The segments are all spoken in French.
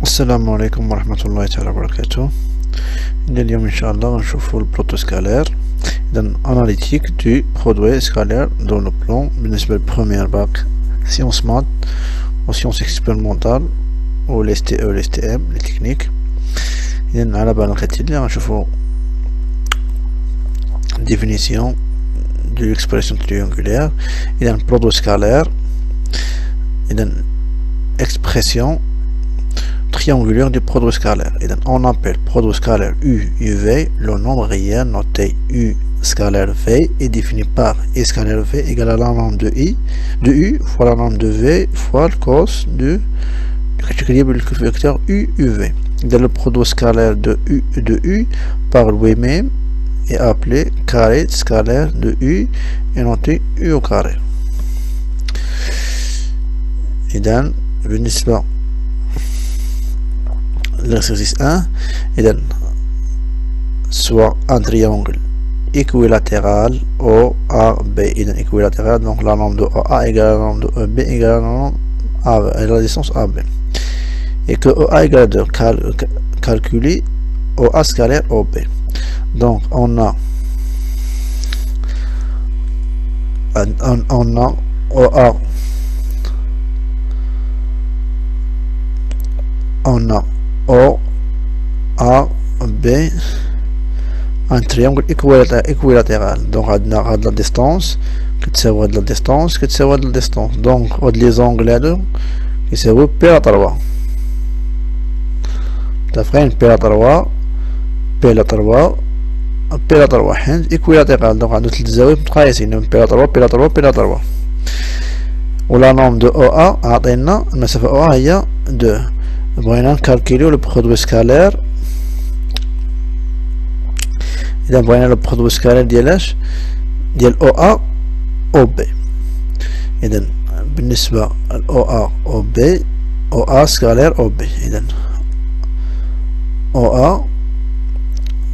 السلام عليكم ورحمة الله تعالى وبركاته. اليوم إن شاء الله نشوفوا البروتو سكالير. إذا أناليتيك دو برودوي سكالير دون لو بلان بالنسبة للبروميير باك سيونس مات و سيونس اكسبيرمونتال و لي اس تي او لي اس تي ام لي تكنيك. إذا على بالنا القتيل غنشوفوا définition de l'expression triangulaire. إذا برودوي سكالير إذا expression triangulaire du produit scalaire. Et on appelle produit scalaire UV le nombre réel noté U scalaire V est défini par I scalaire V égale à la norme de U fois la norme de V fois le cos du vecteur UV. Le produit scalaire de U par lui-même est appelé carré scalaire de U et noté U au carré. Et dans l'exercice 1, soit un triangle équilatéral OAB. Équilatéral, donc la norme de OA égale à la norme de EB égale à la norme AB, à la distance AB. Et que OA égale à 2, calculer OA scalaire OB. Donc on a OA, on a O, A, B, un triangle équilatéral. Donc, on a de la distance, qui تساوي de la distance, qui تساوي de la distance. Donc, on a les angles là, qui تساوي P à 3. تفرين P à 3, P à 3, P à 3 حين équilatéral. Donc, on a ثلاث زوايا متقايسين P à 3, P à 3, P à 3. ولا norme de OA عطينا المسافة OA هي 2. بغينا نكالكيليو لو برودوي سكالير. اذا بغينا لو برودوي سكالير ديالاش ديال او ا او بي. اذا بالنسبه لاو ا او بي او ا سكالير او بي. اذا او ا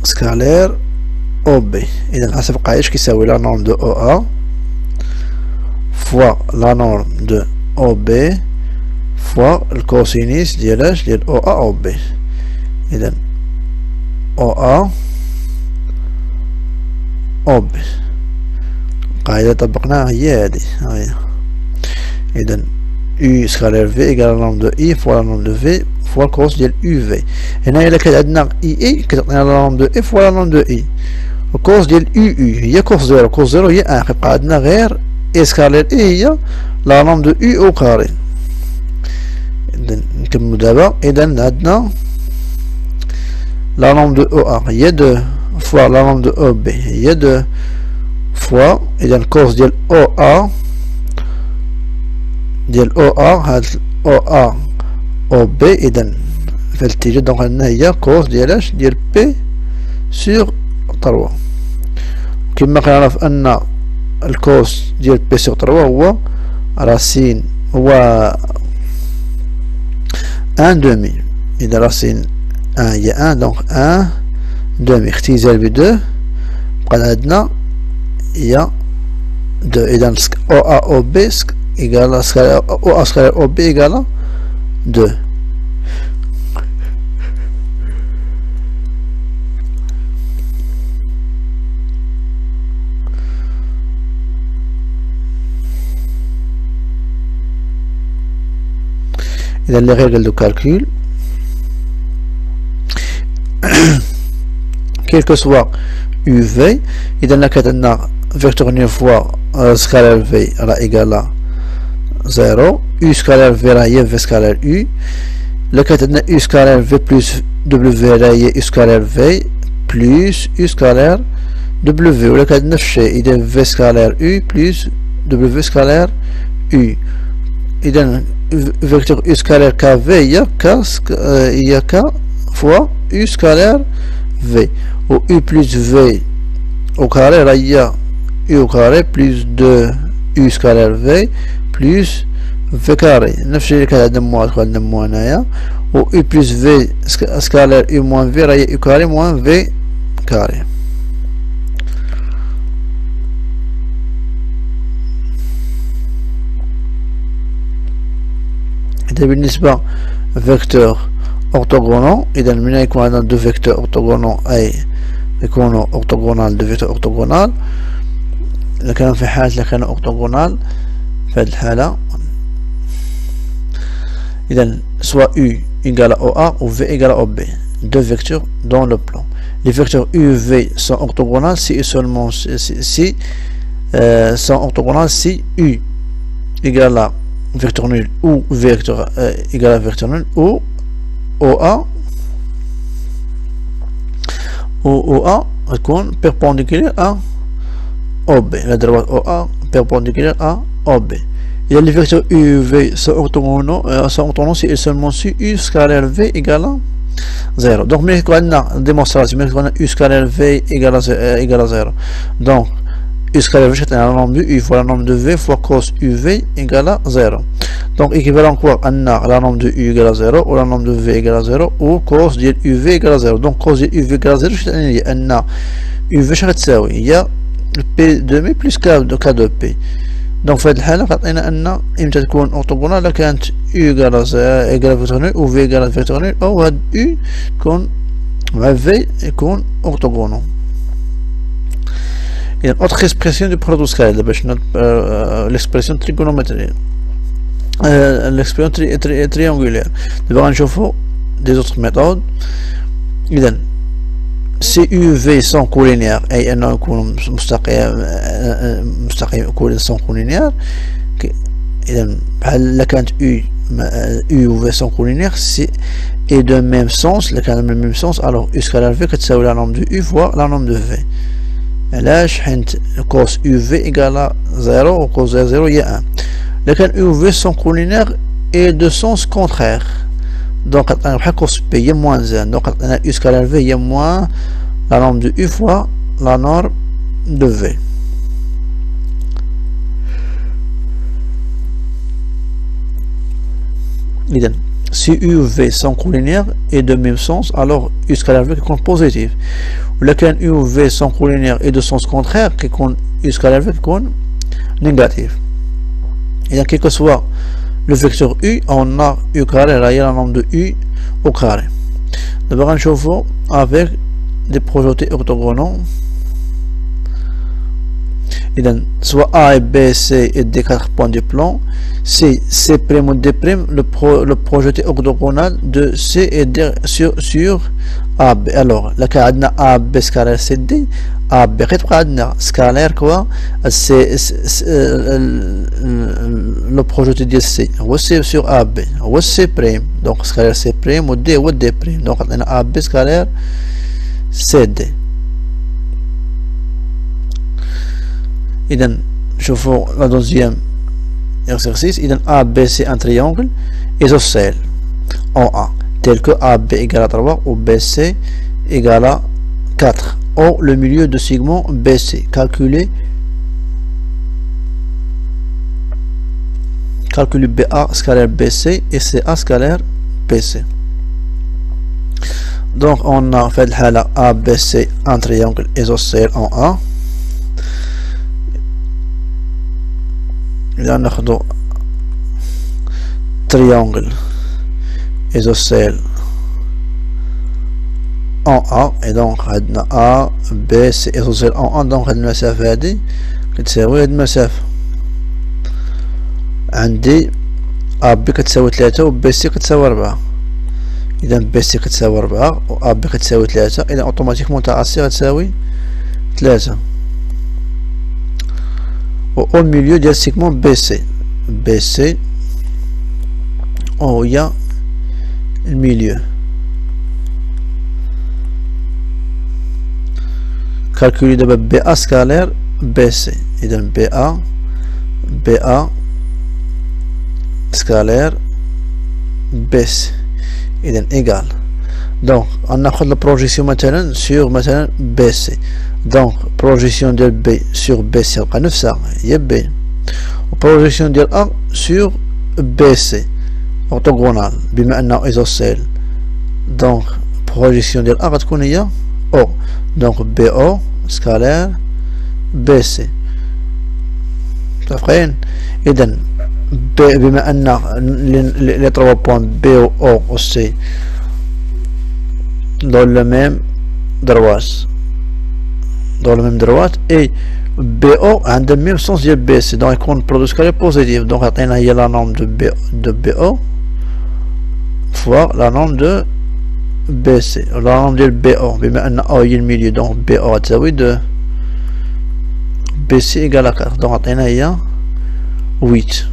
سكالير او بي. اذا حسب قايش كيساوي لا نورم دو او ا فوا لا نورم دو او بي fois le cosinus ديالاش ديال او ا او بي. اذا او ا او بي قاعده طبقناها هي هذه. اذا U scalaire V égale la norme de I fois la norme de V fois le cos ديال UV. هنا الا كانت عندنا I كتعطينا la norme de I fois la norme de I. الكوس ديال UU هي كوس زيرو، كوس زيرو هي 1. كيبقى عندنا غير I scalaire I هي la norme de U au carré. نكملو دابا. اذا عندنا لا نورم دو او ا هي 2 فوا لا نورم دو او بي هي 2 فوا اذا الكوس ديال او ا هاد او ا او بي. اذا في الاتجاه دونك عندنا هي كوس ديالاش ديال بي سور 3. كما كنعرف ان الكوس ديال بي سور 3 هو راسين هو 1 demi. إذا راسين 1 هي 1 دونك 1 demi اختزال ب 2 بقى عندنا هي 2. إذا أو أ أو بي إيكال أو أ سكالير أو بي إيكال 2. إذا les règles de calcul quel que soit UV. إذا كانت عندنا vecteur nu fois scalaire V راه égal à 0. U scalaire V راه هي V scalaire U. إلا كانت عندنا U scalaire V plus W راه هي U scalaire V plus U scalaire W. ولا كانت نفس الشيء إذا V scalaire U plus W scalaire U. إذا vecteur U scalaire KV هي K fois U scalaire V و U plus V au carré راه هي U au carré plus 2 U scalaire V plus V carré. نفس الشيء اللي كان عندنا موا تكون عندنا موا هنايا و U plus V scalaire U moins V راه هي U carré moins V carré. ده بالنسبة فيكتور orthogonaux. إذا من يكون عندنا دو فيكتور orthogonaux أي يكونوا orthogonal دو فيكتور orthogonal. إذا كانوا في حالة كانوا orthogonal في هذه الحالة إذا soit U égale à OA ou V égale à OB, deux vecteurs dans le plan. Les vecteurs U et V sont orthogonales si et seulement si sont orthogonales si U égale à vecteur nul ou vecteur égale à vecteur nul ou OA تكون perpendiculaire à OB, la droite OA perpendiculaire à OB. Et les vecteurs U et V sont orthogonaux si et seulement si U scalaire V égale à 0. Donc, mais on a une démonstration, mais on a U scalaire V égale à 0. Donc, U scalaire V c'est un nombre de U fois le nombre de V fois cos UV égale à 0. Donc, équivalent quoi? On a le nombre de U égale à 0 ou le nombre de V égale à 0 ou cos de UV égale à 0. Donc, cos de UV égale à 0, c'est un UV il y a P de M plus K de P. Donc في هذه الحالة عطينا أن إمتى تكون أورتوغونال إذا كانت U إيكال فيكتور نول و V إيكال فيكتور نول أو هاد U يكون مع V يكون أورتوغونال. إذا autre expression du produit scalaire دابا باش l'expression trigonométrique l'expression triangulaire دابا غنشوفو des autres méthodes. إذا si U et V sont collinéaires أي أنهم يكونوا مستقيم sont collinéaires. إذا بحال كانت U و V sont collinéaires si et de même sens إلا كان من même sens alors U scalaire V كتساوي la norme de U fois la norme de V. علاش؟ حيت cos UV égale à 0 و cos 0 هي 1. إلا كان U و V sont collinéaires et de sens contraire donc بحال cos P هي moins 1 donc U scalaire V هي moins la norme de U fois la norme de V. إذن si U et V sont collinéaires et de même sens alors U scalaire V يكون positif. ولا كان U et V sont collinéaires et de sens contraire كيكون U scalaire V يكون négatif. إذا quel que soit le vecteur U on a U carré راهي la norme de U au carré. دابا غنشوفو avec des projetés orthogonaux. إذا soit A et B, C et D 4 points du plan, C prime ou D prime, le projeté orthogonal de C et D sur A B. Alors, là كان عندنا A B scalaire C D, A B غتبقى عندنا scalaire quoi c'est le projeté ديال C هو C sur A B هو C prime donc scalaire C prime و D هو D prime donc عندنا A B scalaire C D. إذا شوفوا la deuxième exercice. إذا A B c'est un triangle isocèle en A tel que A B égale à 3 ou B C égale à 4 ou le milieu de segment BC. Calculer BA scalaire BC et CA scalaire BC. Donc on a fait le ABC un triangle isocèle en A. Là on a triangle isocèle en A et donc on a A B C isocèle en A donc on a المسافة هذه كتساوي هاد المسافة عندي A B كتساوي 3 و B C كتساوي 4. إذا B C كتساوي 4 و A B كتساوي 3 إذا أوتوماتيكمون تاع C غتساوي 3 au milieu du segment BC il y a le milieu. Calculer de BA scalaire BC. Et donc BA scalaire BC. Et donc égal. Donc on a la projection maintenant sur BC. Donc projection de B sur BC on a ça il y a B. Projection de A sur BC orthogonal بما انه isocèle. Donc projection de A غتكون هي O. Donc BO scalaire BC. متفقين؟ إذا بما أن les 3 points B O و C dans le même droite. Et BO a le même sens de BC, donc on produit scalaire positif. Donc on a la norme de BO fois la norme de BC. La norme de BO, mais maintenant A est le milieu, donc BO a de BC égale à 4. Donc on a 8.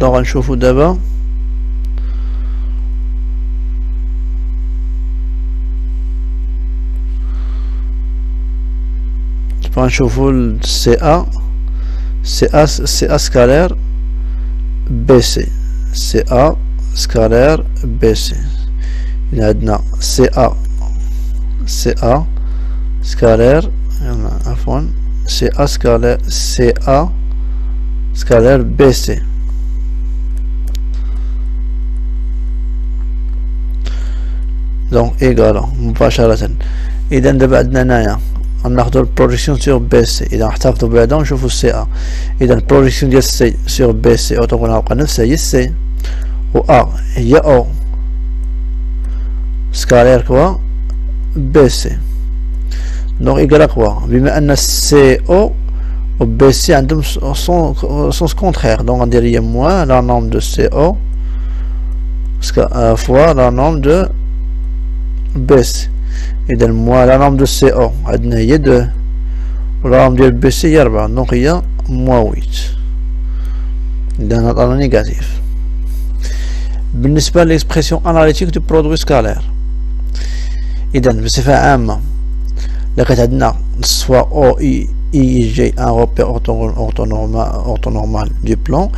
Donc غنشوفو دابا غنشوفو CA scalaire BC CA scalaire BC عندنا CA scalaire عفوا CA scalaire BC. Donc égal مباشرة. إذا دابا عندنا هنايا غناخدو البروجيكسيون سور بي سي. إذا نحتفظو بعدا ونشوفو سي ا. إذا البروجيكسيون ديال سي سور بي سي أوتوغونال بقى نفسها هي سي، و ا هي او سكالير كوا بي سي. دونك إيكال كوا بما أن سي او و بي سي عندهم سونس كونترير، دونك غندير هي موان لا نورم دو سي او فوا لا نورم دو بس. إذا موان لا نورم دو سي او عندنا هي 2 و لا نورم ديال بي سي هي 4، دونك هي موان 8. إذا نعطينا نيجاتيف. بالنسبة لإكسبرسيون أناليتيك دو برودوي سكالير، إذا بصفة عامة لقيت عندنا سوا او اي جي ان روبير orthonormal du plan.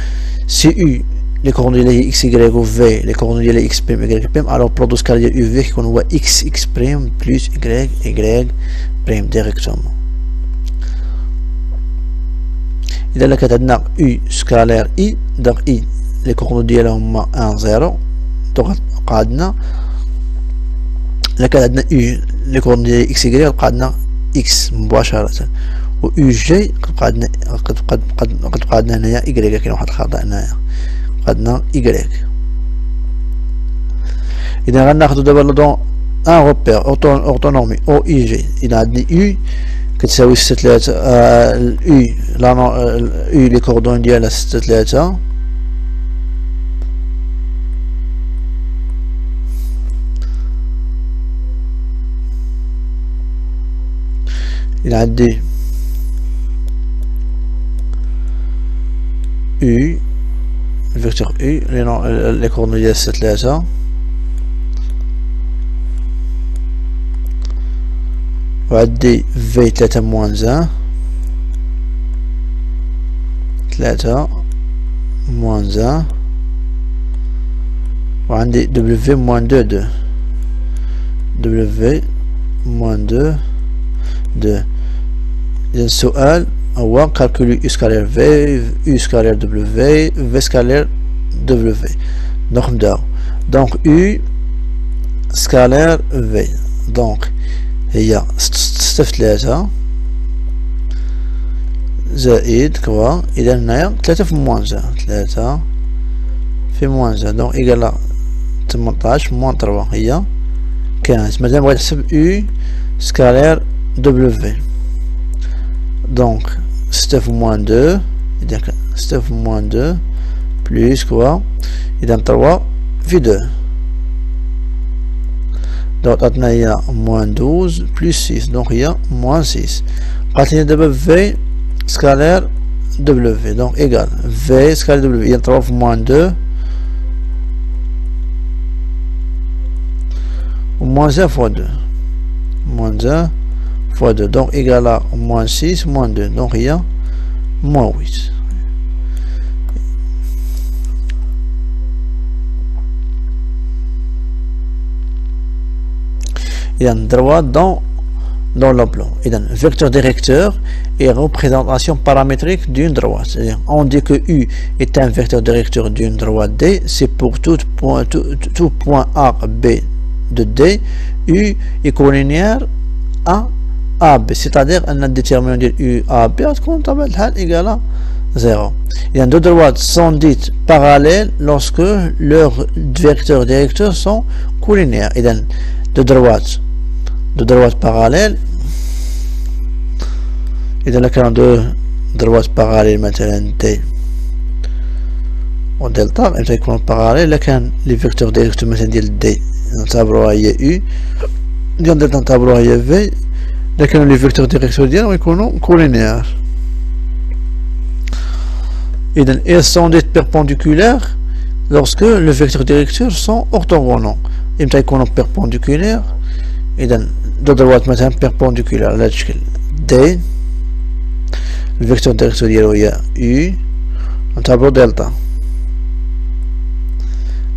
Si U les coordonnées x, y ou v, les coordonnées x prime, y prime, alors produit scalaire uv qui qu'on voit x prime plus y prime directement. إذا لقيت عندنا u scalaire i، donc i les coordonnées ديالهم هما 1 0، دونك قعدنا لقيت عندنا u les coordonnées x y قعدنا x مباشرة، و u j قعدنا قد قعدنا هنايا y، كاين واحد الخطأ هنايا قعدنا y. إذا غناخدو دابا دون ان روبير أوتونومي او اي جي. إذا عندي u كتساوي 6 3 u u لي كوردون ديالها 6 3. إذا عندي u vecteur u les coordonnées ديال 6 3 وعندي v 3 moins 1 3 moins 1 وعندي w moins 2 w moins 2. إذا السؤال هو calculer u scalaire v, u scalaire w, v scalaire w. دونك نبداو. دونك u scalaire v دونك هي 6 في 3 زائد كوا. إذا هنايا 3 في موان 1، 3 في موان 1، دونك إيكالا 18 موان 3 هي 15. مادام بغيت نحسب u scalaire w، دونك 6 في موان 2، إذا 6 في موان 2 بلس كوا. إذا 3 في 2، دونك عطاتنا هي موان 12 بلس 6، دونك هي موان 6. بقات لينا دابا في سكالير دبليو، دونك إيكال في سكالير دبليو هي 3 في موان 2 و موان 1 فوا 2، موان 1 fois 2، donc égal à moins 6 moins 2، donc il y a moins 8. Il y a un droit dans le plan. Il y a un vecteur directeur et représentation paramétrique d'une droite. On dit que U est un vecteur directeur d'une droite D, c'est pour tout point A, B de D est collinéaire à AB, c'est-à-dire un déterminant de U AB تكون طبعا الحال égale 0. Et deux droites sont dites parallèles lorsque leurs vecteurs directeurs sont collinaires. Et deux droites parallèles. Et dans le cas de droites parallèles مثلا D و دلتا امتى يكونوا parallèles لكان les vecteurs directeurs مثلا ديال D نعتبروها هي U ديال دلتا نعتبروها هي V لكن les vecteurs directeurs ديالهم يكونوا collinaires. Et elles sont dites perpendiculaires lorsque les vecteurs directeurs sont orthogonaux. إمتى يكونوا perpendiculaires؟ إذا deux droites مثلا perpendiculaires على هذا الشكل D الفيكتور ديريكتور ديالو هي U نعتبرو دلتا.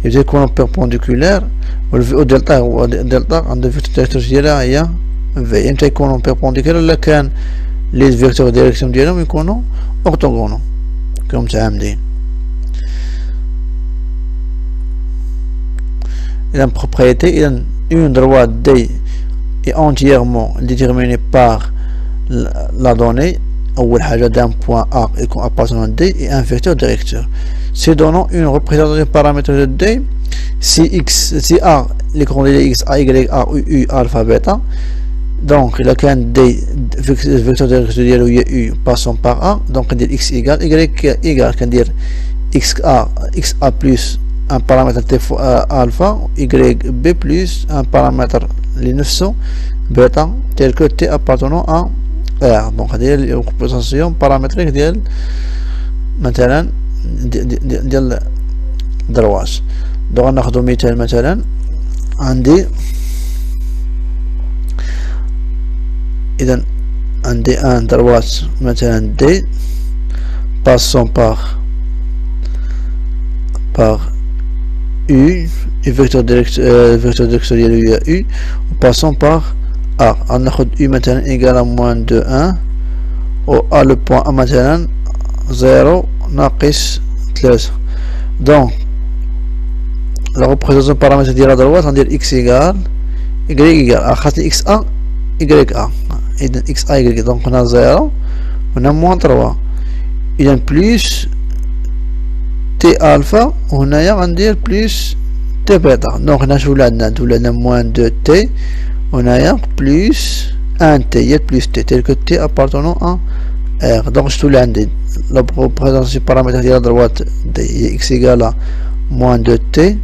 يبدا يكونوا perpendiculaires و دلتا هو دلتا عند الفيكتور ديريكتور ديالها هي V. إمتى يكونوا perpendiculaires؟ إلا كان لي فيكتور ديريكتور ديالهم يكونوا orthogonaux كانوا متعامدين. إذا propriété إذا une droite D est entièrement déterminée par la donnée أول حاجة d'un point A يكون appartenant D et un vecteur directeur. C'est donnant une représentation des paramètres de D si A les coordonnées X, A, Y, A, U, alpha, bêta. Donc il a qu'un D vecteur directeur ديالو هي U passant par A, donc on dit X égale Y égale on dit XA plus un paramètre T fois alpha, YB plus un paramètre les 900 bêta tel que T appartenant à R. Donc هذه الريبريزونطاسيون بارامتريك ديال مثلا ديال درواج. دونك ناخذ مثال مثلا عندي إذا عندي ان درواج مثلا D passant par U et vecteur directeur ديالو هي U passant par A. On a U maintenant égal à moins de 1 ou A le point A maintenant 0 ناقص 3. Donc la représentation paramètre de la droite on dit X égale Y égale A خاطر XA YA إذا XA Y donc on a 0 on a moins 3 إذا plus T alpha وهنايا غندير plus T bêta. Donc هنا شو عندنا moins de T هنايا plus 1T plus T tel que T appartenant à R. Donc je te عندي la représentation paramètre de la droite D X égale à moins de T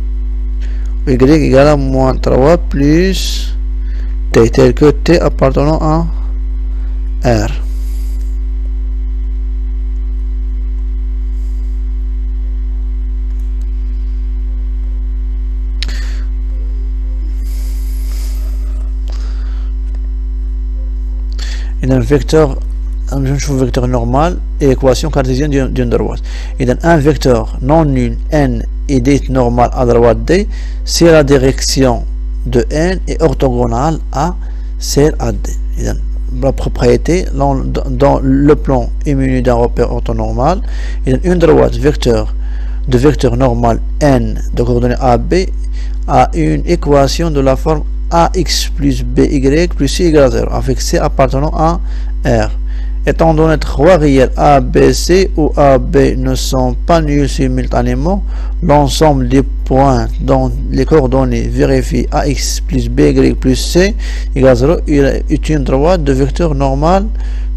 Y égale à moins 3 plus T tel que T appartenant à R. إذا vecteur نشوف vecteur normal et équation cartésienne d'une droite. إذا un vecteur non nul n est dit normal à droite D si la direction de n est orthogonale à celle à D. إذا la propriété dans le plan est muni d'un repère orthonormal. إذا une droite de vecteur normal n de coordonnées AB a une équation de la forme AX plus BY plus C égale à 0 avec C appartenant à R. Étant donné trois réels A, B, C où A, B ne sont pas nuls simultanément, l'ensemble des points dont les coordonnées vérifient AX plus BY plus C égale à 0 est une droite de vecteur normal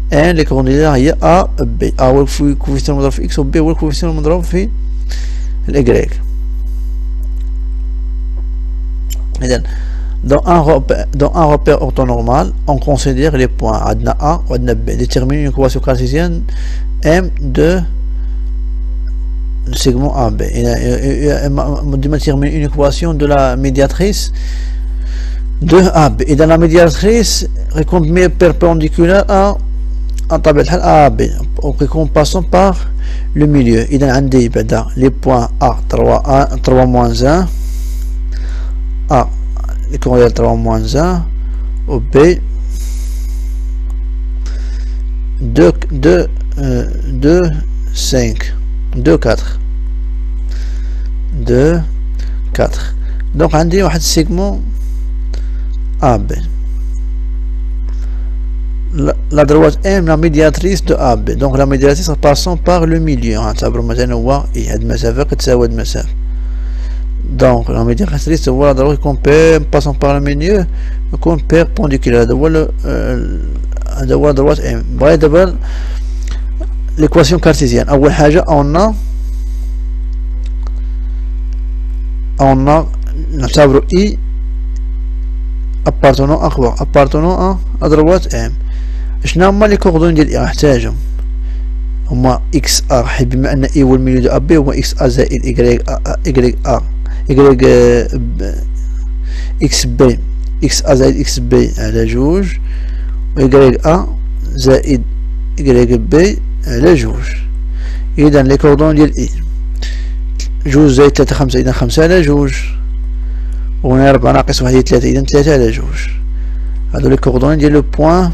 N les coordonnées هي A, B. A هو الكوفيسيون المضروب في X و B هو الكوفيسيون المضروب في Y. إذن dans un repère orthonormal, on considère les points adna A ou adna B. Détermine une équation cartésienne M de segment AB. Détermine une équation de la médiatrice de AB. Et dans la médiatrice, recombine perpendiculaire à طبيعة الحال AB. En passant par le milieu. إذا عندي بعدا les points A 3 moins 1 A les coordonnées 3 moins 1 ou B 2 5 2 4 2 4. donc عندي واحد segment AB la droite M la médiatrice de AB. Donc la médiatrice en passant par le milieu. Donc la médiatrice هو la droite qu'on perd passant par le milieu qu'on perpendiculaire. هذا هو droite M. بغيت دابا l'équation cartésienne. أول حاجة on a نعتبر I appartenant à droite M. شنو هما لي كوردون ديال I نحتاجهم؟ هما اكس ا حيت بما ان اي هو الميليو دو ا بي هما اكس ا زائد اكس بي اكس ا زائد اكس بي على جوج و ا زائد بي على جوج. اذا لي كوردون ديال اي جوج زائد 3 5 اذا 5 على جوج وهنا 4 ناقص 1 هي 3 اذا 3 على جوج. هادو لي كوردون ديال لو بوين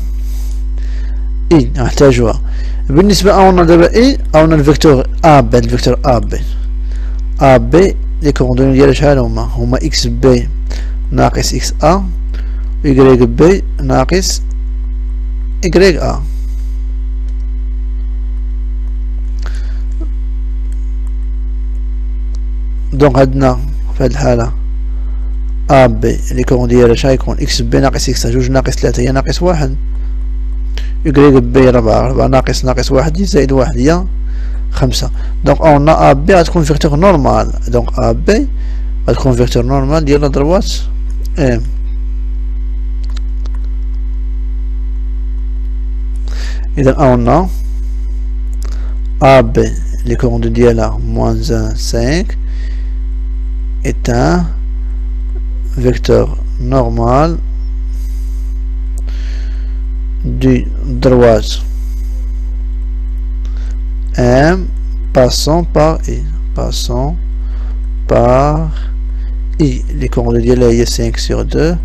اي نحتاجوها. بالنسبة أونا دابا إي أونا الفيكتور أ بي الفيكتور أ بي لي كوردوني ديالها شحال هما إكس بي ناقص إكس أ و إكغيك بي ناقص إكغيك أ. دونك عندنا في هاد الحالة أ بي لي كوردوني ديالها شحال يكون إكس بي ناقص إكس أ جوج ناقص 3 هي ناقص 1 يقريب بي 4 ناقص 1 زائد 1 هي 5. دونك اون ا بي غتكون فيكتور نورمال. دونك ا بي غتكون فيكتور نورمال ديال لا دروات ام. اذا اون ا بي لي كوردون ديالها موان 5 est un vecteur normal du droite M passant par I. Les coordonnées ديالها هي 5 sur 2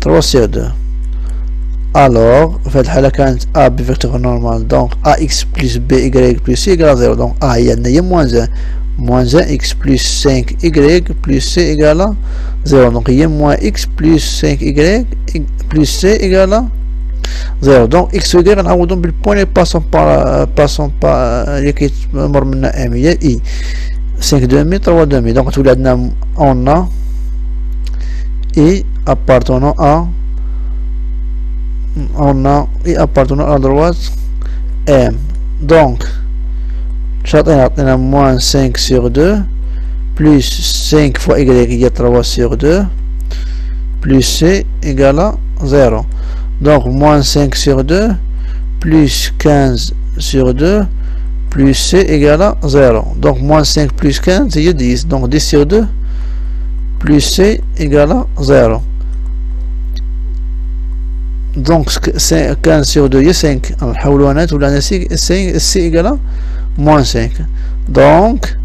3 sur 2. alors في هاد الحالة كانت A بفيكتور نورمال دونك AX plus BY plus C égale 0. donc A هي عندنا هي moins 1 X plus 5 Y plus C égale 0. donc هي moins X plus 5 Y plus C égale 0. donc x و y غنعوضهم بالبوان اللي باسون اللي كيتمر منا ام هي اي 5 دومي 3 دومي. دونك تولي عندنا اون اي appartenant à droite m. donc عطينا moins 5 sur 2 plus 5 fois y هي 3 sur 2 plus c égale 0. donc moins 5 sur 2 plus 15 sur 2 plus c égale 0. donc moins 5 plus 15 c'est 10. donc 10 sur 2 plus c égale 0. donc 15 sur 2 هي 5 نحولوها نات ولا c égale moins 5. donc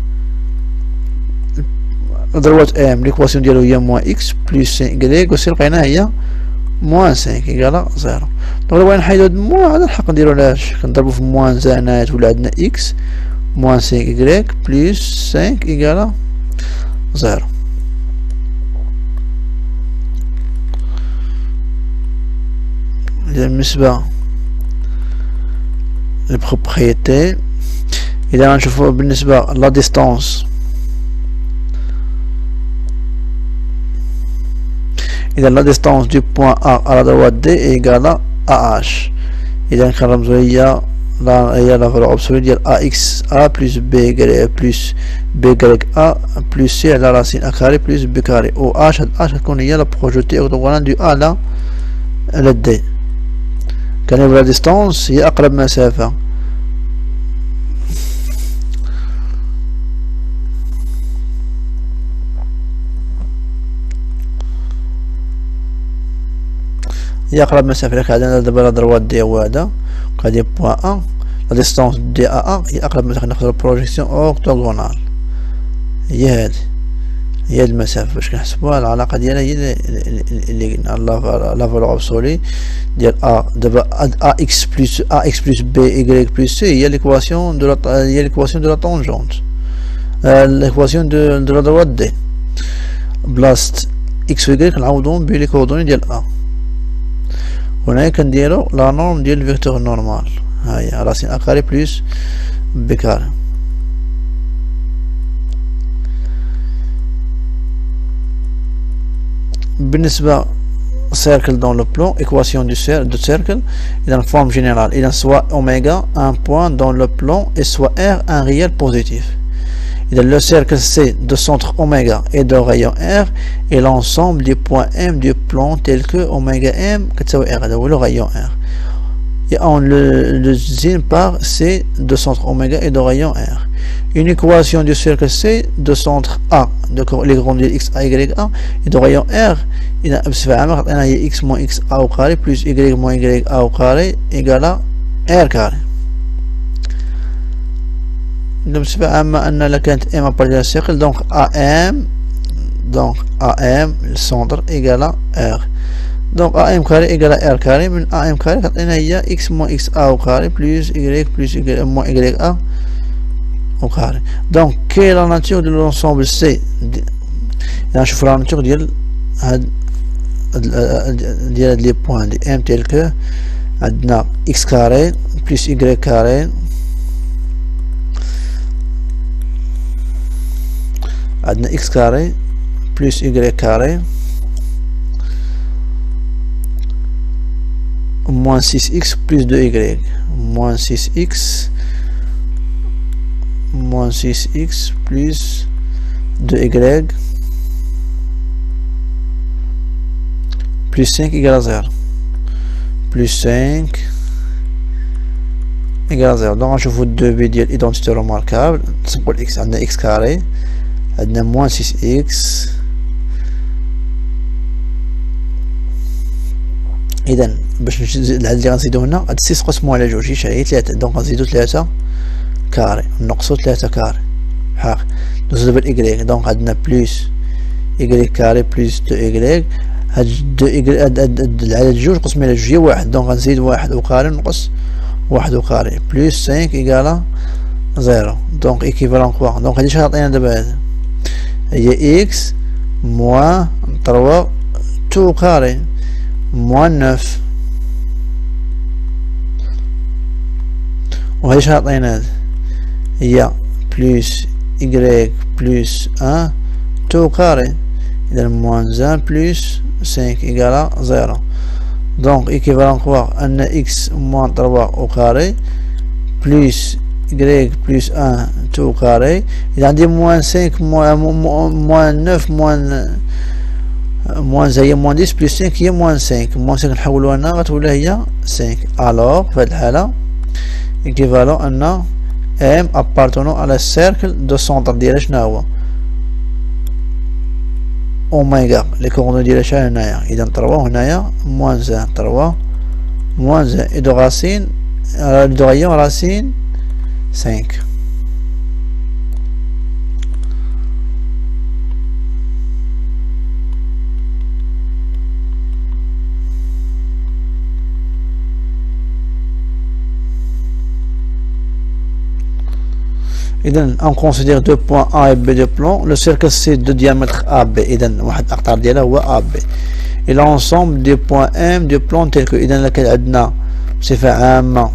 droite m l'équation ديالو هي moins x plus 5 y و c لقيناها هي moins 5 égale 0. دونك بغينا نحيدو هاد موان هذا الحق نديرو علاش كنضربو في موان زانات ولا عندنا x moins 5 y plus 5 égale 0. بالنسبة للبروبريتي إذا غنشوفو بالنسبة لا ديستانس إذا la distance du point A à la droite D est égale à H. إذا كنرمزو هي la valeur absolue ديال AXA plus BY plus BYA plus C على راسين A carré plus B carré. و H غتكون هي la projetée orthogonale du A على D. كنعرفو la distance هي أقرب مسافة. هي أقرب مسافة لك عندنا دابا لا دروات دي هو هذا وهادي بوان أ لا ديستونس دي أ هي أقرب مسافة ناخدو البروجيكسيون أورتوغونال هي هادي هي هاد المسافة باش كنحسبوها العلاقة ديالها هي اللي قلنا لا فالور أبسولي ديال أ دابا أ إكس بلس بي إكغيك بلس سي هي ليكواسيون دو لا طونجونت ليكواسيون دو لا دروات دي بلاصة إكس و إكغيك نعوضوهم بلي كوردوني ديال أ هنا كنديرو لا نورم ديال الفيكتور نورمال، هاهي راسين أ كاري بلس بي كاري. بالنسبة cercle dans le plan, équation de cercle, il a une forme générale, il a soit oméga un point dans le plan et soit R un réel positif. Il a le cercle C de centre oméga et de rayon R et l'ensemble des points M du plan tel que oméga M R, le rayon R. Et on le désigne par C de centre oméga et de rayon R. Une équation du cercle C de centre A, de les grandes x a y a, et de rayon R, il a x moins x a au carré plus y moins y a au carré égale à R carré. بصفة عامة أن لا كانت M à partir du cercle, donc AM le centre égale à R. Donc AM carré égale à R carré, من AM carré كتعطينا هي x moins x a au carré plus y moins y a au carré. Donc quelle est la nature de l'ensemble C? نشوف la nature ديال هاد les points de M tels que عندنا x carré plus y carré عندنا x carré plus y carré moins 6x plus 2y moins 6x plus 2y plus 5 égale à 0 plus 5 égale à 0. Donc on trouve deux bits d'identité remarquable. C'est pour x, on a x carré, on a moins 6x. إذا باش نزيد اللي غنزيدو هنا هاد 6 نقسمو على جوج يشعل 3، دونك غنزيدو 3 كاري نقصو 3 كاري حق نزيدو بالإكغيك، دونك عندنا بلس إكغيك كاري بلس 2 إكغيك، هاد 2 هاد العدد جوج قسمين على جوج هي واحد، دونك غنزيد 1 وكاري نقص 1 وكاري بلس 5 إيكالا 0، دونك إيكيفالون كوا، دونك هادي شحال عطينا دابا هذا هي إكس موان 3 2 كاري moins 9 وهي شحال عطينا هذا هي بلس y plus 1 2 carré إذا moins 1 plus 5 égale à 0. Donc équivalent quoi أن x moins 3 au carré plus y plus 1 2 carré إذا عندي moins 5 moins 9 moins هي moins 10 plus 5 هي moins 5 moins 5 نحولوها لنا غتولي هي 5. alors في هاد الحالة équivalent أن M appartenant à la cercle de centre ديالها شنو هو أوميغا لي كوردوني ديالها شحال هنايا، إذا 3 هنايا moins 1 3 moins 1 et de racine de rayon racine 5. إذا on considère deux points A et B de plan, le cercle C de diamètre AB إذا واحد الأقطار ديالها هو AB et l'ensemble des points M de plan tel que إذا كان عندنا بصفة عامة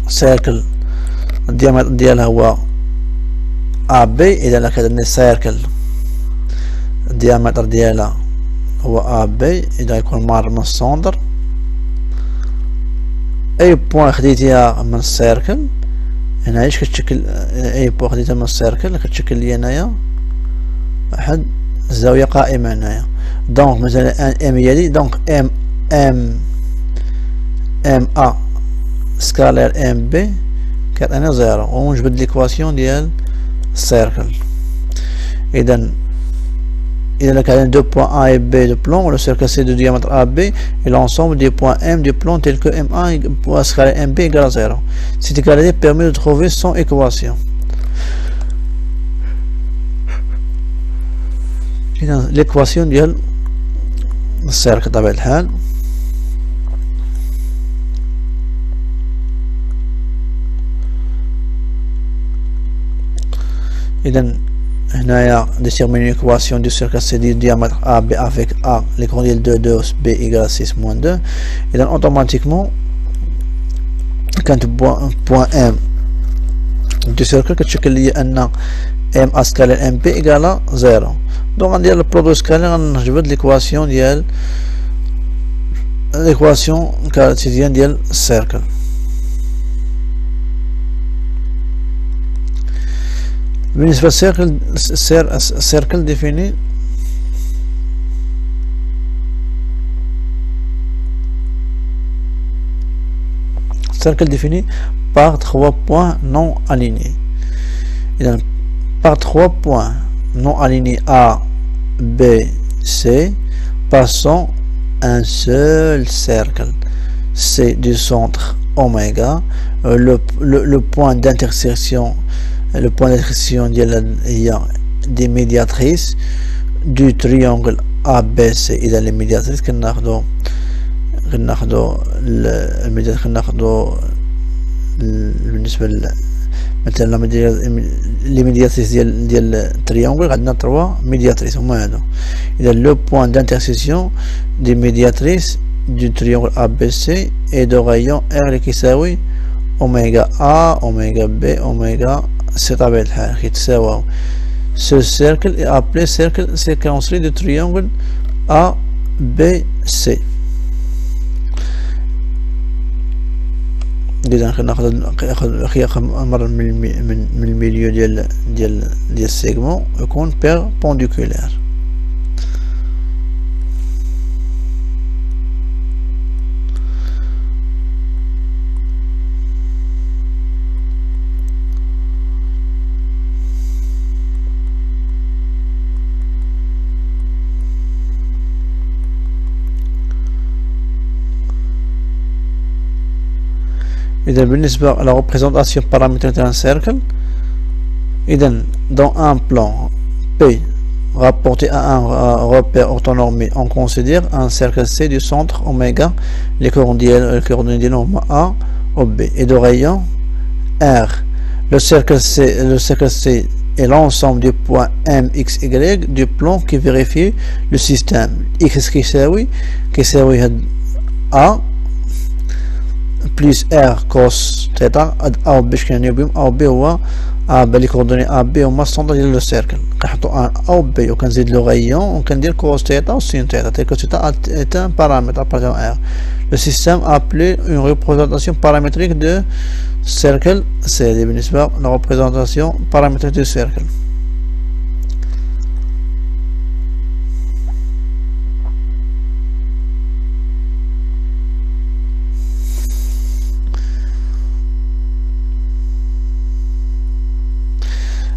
cercle الديامتر ديالها هو AB إذا كان عندنا cercle الديامتر ديالها هو AB إذا يكون مار من السونتر أي بوان خديتيها من السيركل هنا ايش كتشكل اي بوان خديتها من السيركل كتشكل لي هنايا واحد الزاوية قائمة هنايا. دونك مثلا ام هي لي دونك ام ا سكالير ام بي كتعطينا 0 ونجبد ليكواسيون ديال السيركل. اذا كان deux points A et B de plan, le cercle C de diamètre AB et l'ensemble des points M du plan tel que MA pour scaler MB égale à 0. Cette égalité permet de trouver son équation. L'équation ديال السيركل بطبيعة الحال إذا هنايا déterminer l'équation du cercle C du diamètre AB avec A les coordonnées 2 2 B égale 6 moins 2 et donc automatiquement quand point M du cercle كتشكل لي ان M A scalaire MP égale 0 donc غندير البرودوي سكالير غنجبد l'équation ديال l'équation cartésienne ديال السيركل. بالنسبة للسيركل السيركل défini par 3 points non alignés. Et donc, par 3 points non alignés A, B, C, passons un seul cercle C du centre oméga, le point d'intersection des médiatrices du triangle ABC. إذا les médiatrices كناخدو بالنسبة مثلا les médiatrices ديال التريانجل عندنا 3 médiatrices هما هادو. إذا le point d'intersection des médiatrices du triangle ABC est de rayon R كيساوي oméga A, oméga B, oméga C طبيعة الحال كيتساواو. Ce cercle est appelé cercle circonstruit du triangle ABC. إذا ناخذ مرة من الميليو ديال السيغمون يكون بيربونديكولار. إذا بالنسبة à la représentation paramétrique d'un cercle, dans un plan P rapporté à un repère orthonormé, on considère un cercle C du centre oméga, les coordonnées du nombre A au B et de rayon R. Le cercle C est l'ensemble du point M, X, Y du plan qui vérifie le système X qui s'appelle A plus R cos θ A و B شكون بهم A و B هو لي كوردوني A B هما السونتر ديال لو سيركل كنحطو A و B وكنزيد لو غيون وكندير cos θ و sin θ تيكو θ est un paramètre appartenant à R. Le système appelé une représentation paramétrique de cercle C بالنسبة la représentation paramétrique du cercle.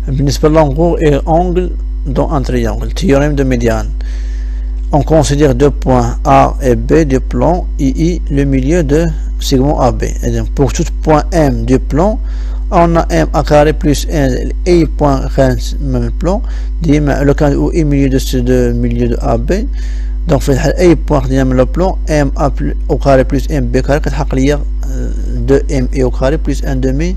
بالنسبة للlongueur et angle dans un triangle, théorème de médiane. On considère deux points A et B du plan II, le milieu de segment AB. Et donc pour tout point M du plan, on a M A carré plus 1 I point même plan, le cas où I milieu de AB. Donc في الحال أي point ديال le plan M A au carré plus M B carré كتحقق ليا 2 M I au carré plus 1 demi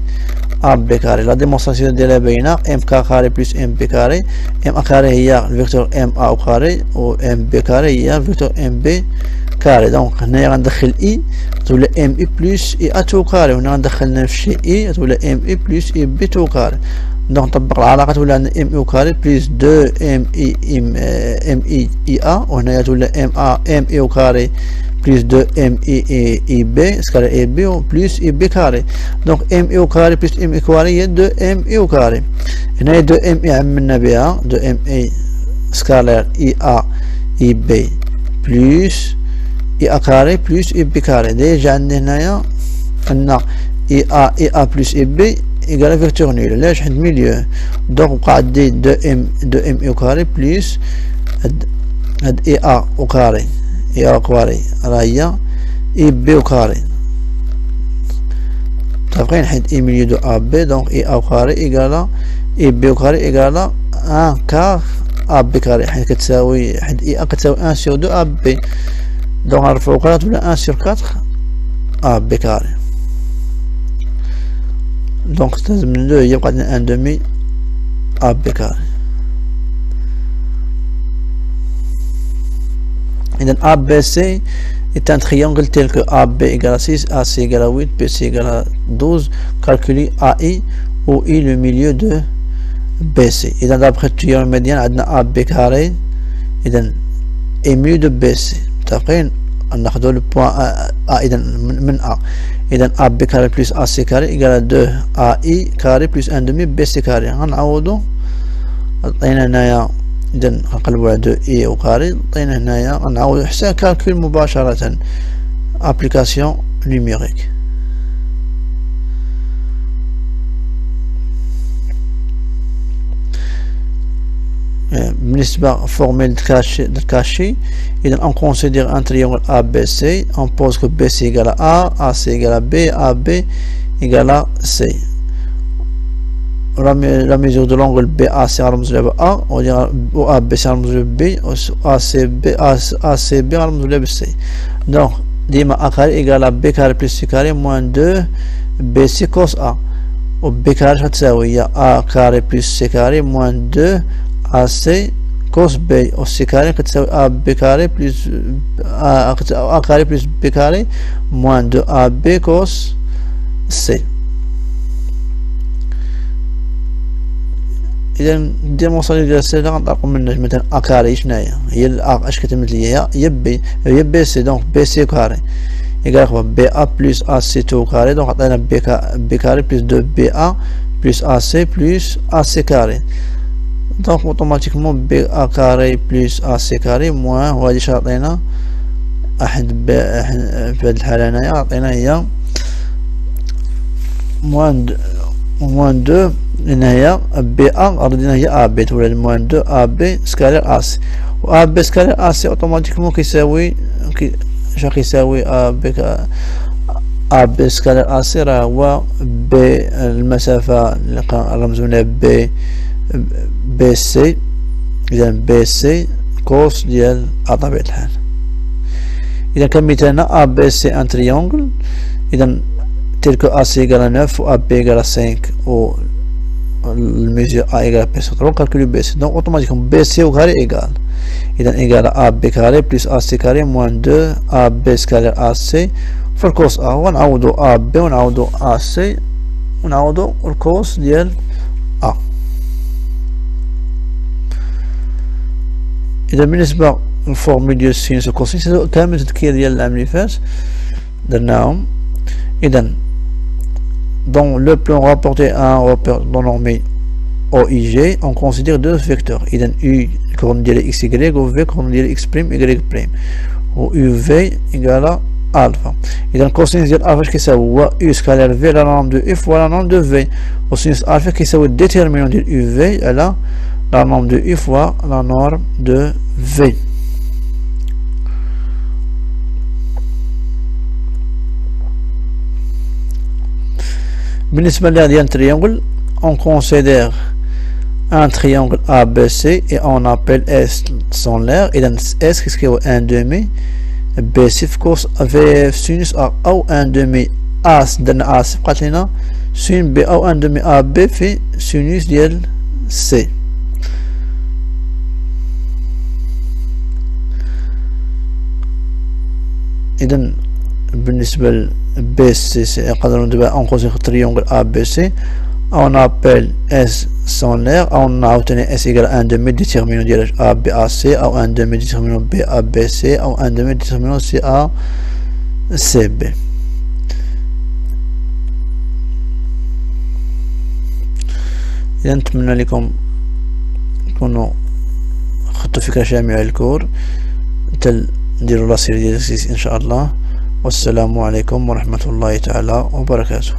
A B carré. La démonstration de la باينة M carré plus M B carré. M A carré هي الفيكتور M A au carré و M B carré هي الفيكتور M B carré. Donc هنايا غندخل I تولي M I plus I A تو carré وهنا غندخل نفس الشيء I تولي M I plus I B تو carré. Donc نطبق العلاقة تولي عندنا M I au carré plus 2 M I A وهنايا تولي M I au carré plus 2 I B scalaire I B plus I B carré. Donc M I au carré plus M I carré هي 2 M I au carré. هنا 2 M I عملنا بها 2 M I scalaire I A I B plus I A carré plus I B carré. ديجا عندنا هنايا عندنا I A plus I B égale vecteur nul. علاش حيت milieu. Donc وقع عندي 2 M I au carré plus هاد I A au carré I A au carré راه هي I B au carré. متفقين حيت I milieu de A B donc I A au carré égale I B au carré égale 1 quart A B carré حيت كتساوي حيت I A كتساوي 1 sur 2 A B donc نرفعو كرة تولي 1 sur 4 A B carré. Donc تلزم من 2 يبقى عندنا 1 demi A B carré. إذا ABC est un triangle tel que AB égale à 6, AC égale à 8, BC égale à 12. Calculez AI où est le milieu de BC. إذا d'après triangle médian عندنا AB carré إذا est milieu de BC. متفقين؟ ناخذوا le point A إذا من A. إذا AB carré plus AC carré égale à 2 AI carré plus 1 demi BC carré. غنعوضوا عطينا هنايا إذا نقلبوا على 2 إي أو كاري عطينا هنايا نعاودو حساب كالكول مباشرة أبليكاسيون نيميريك. بالنسبة فورميل كاشي إذا on considère un triangle ABC, on pose que BC égale à A, AC égale à B, AB égale à C. La mesure de l'angle BAC على الموجب A ou ABC على الموجب B ou ACB على الموجب C. Donc ديما A carré égale à B carré plus C carré moins 2 BC cos A و B carré هتساوي هي A carré plus C carré moins 2 AC cos B و C carré كتساوي A B carré plus A carré plus B carré moins 2 AB cos C. إذا ندير مصاريف ديال السي غنطلقو من مثلا أ كاري شناهي هي الأ اش كتمثل ليا هي بي سي دونك بي سي كاري يقال بي أ بلس أ سي تو كاري دونك عطينا بي كاري بلس دو بي أ بلس أ سي بلس أ سي كاري دونك اوتوماتيكمون بي أ كاري بلس أ سي كاري موان وهادي اش عطينا في هاد الحالة هنايا عطينا هي موان دو لأن هي بي أ ردينا هي أ بي تولد موان دو أ بي سكالير أ سي و أ بي سكالير أ سي أوتوماتيكمون كيساوي شا كيساوي أ بي سكالير أ سي راه هو بي المسافة اللي رمزونا بي سي إذا بي سي كوس ديال أ طبيعة الحال. إذا كمثالنا أ بي سي أن تريونغل إذا tel que AC égale à 9 ou AB égale à 5 ou le mesure A égale à B sur 3, on calcule BC. Donc automatiquement BC au carré égale. Il est égal à AB carré plus AC carré moins 2 AB scalaire AC. Faut le cos A. On a AB, on a AC, on a le cos ديال A. إذا بالنسبة للفورمول ديال السينوس والكوسينوس كامل تذكير ديال العام اللي فات درناهم. إذا dans le plan rapporté à un repère non normé OIG, on considère deux vecteurs. إذا U coordonnée x y ou V coordonnée x prime y prime ou UV égale à alpha. إذا cosinus ديال alpha كيساوي هو U scalaire V la norme de F fois la norme de V. Cosinus alpha كيساوي déterminant ديال UV على la norme de U fois la norme de V. بالنسبة لهذا triangle, on considère un triangle ABC et on appelle S son l'air. Et dans S, qu'est-ce qu'il y a? 1 demi BC cos V sinus A ou 1 demi A dans A c'est قاتلنا sin B ou 1 demi AB في sinus ديال C. إذا بالنسبة BC c'est on considère un triangle ABC, on appelle S son l'air, on a obtenu S égale à 1 demi déterminant de ABAC ou 1 demi déterminant BABC ou 1 demi déterminant CACB. إذا نتمنى لكم تكونوا خدتوا فكرة شاملة للكور نديروا لا سيري ديال الإكسيس إن شاء الله. والسلام عليكم ورحمة الله تعالى وبركاته.